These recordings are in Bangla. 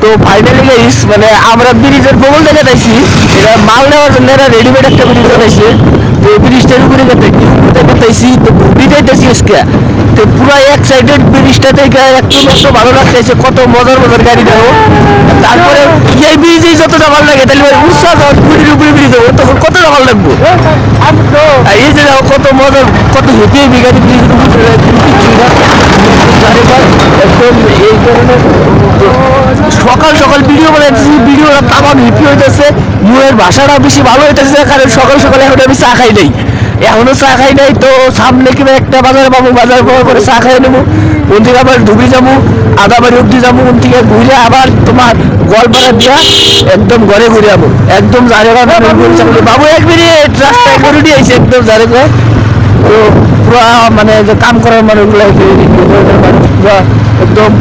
তো ফাইনালি গাইস মানে আমরা ব্রিজের বগল থেকে যাইছি, এটা মাল নেওয়ার জন্য এরা রেডিমেড একটা ব্রিজ বানাইছে। তো ব্রিজটার উপরে গেতেছি তো বিদাইতেছি আজকে। তো পুরো এক সাইডেড ব্রিজটা থেকে একটু একটু ভালো লাগতেছে, কত মজার মজার গাড়ি দেবো। তারপরে এই ব্রিজেই যতটা ভালো লাগে তাহলে ওই উৎসাহ পুরীর উপরে ব্রিজ হবো তখন কতটা ভালো লাগবো। আর এই যে দেখো কত মজার, কত হেঁটে হেঁটে গাড়ি ব্রিজের উপরে একদম এই ধরনের সকাল সকাল ভিডিও বানাইতেছি, ভিডিওটা তামাম হিপি হইতেছে। মুয়ের ভাষাটা বেশি ভালো হইতেছে কারণ সকাল সকালে এখন আমি চা খাই নাই, এখনো চা খাই নাই। তো সামনে কিনা একটা বাজার পাবো, বাজার পাওয়ার পরে চা খাই নেবো, ওন থেকে আবার ধুবি যাবো, আদাবাড়ি অব্দি যাবো, ওন থেকে ঘুরে আবার তোমার গোয়ালপাড়া দিয়া একদম ঘরে ঘুরে যাবো, একদম জারে বাবু 1 মিনিট রাস্তায় করে দিয়ে আইসি একদম জারে ঘর। তো পুরা মানে যে কাম করার মানুষগুলো একদম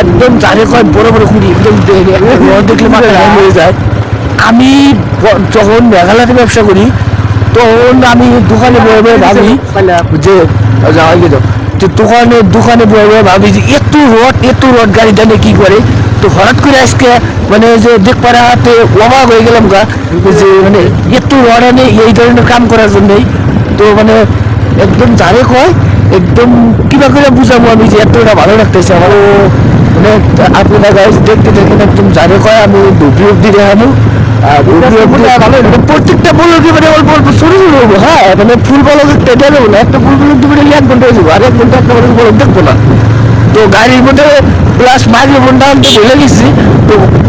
একদম জারে কয় বড় বড় খুঁড়ি একদম দেখলে মাথা হ্যাং হয়ে যায়। আমি যখন মেঘালয়তে ব্যবসা করি তখন আমি দোকানে বয়ে বয়ে ভাবি যে যাওয়া গেল, তো দোকানে বয়ে বয়ে ভাবি যে এত রড গাড়ি জানে কি করে। তো হঠাৎ করে আজকে মানে যে দেখপারে হাতে অবাক হয়ে গেলাম গা, যে মানে এত রড আনে এই ধরনের কাম করার জন্যই। তো মানে একদম জানে কয় একদম কিবা করে বুঝাবো আমি যে এতটা ভালো লাগতেছে আমার। মানে আপনারা গাইজ দেখতে দেখেন একদম জানে কয় আমি ধুবড়ি অব্দি দেখাবো। প্রত্যেকটা বলকে মানে অল্প অল্প ছোট ছোট হবো। হ্যাঁ মানে ফুল বলক একটা দেবো না, একটা ফুল বলক দিবে 1 ঘন্টা হয়ে যাবো, আর 1 ঘন্টা একটা বলক দেখবো না। তো গাড়ির মধ্যে প্লাস মাইক্রোফোনটা আনতে ভুলে গেছি।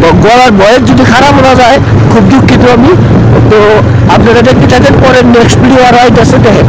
তো গলার ভয়েস যদি খারাপ হয়ে যায় খুব দুঃখিত আমি। তো আপনারা দেখতে থাকেন, পরের নেক্সট ভিডিও আর আইতেছে দেখেন।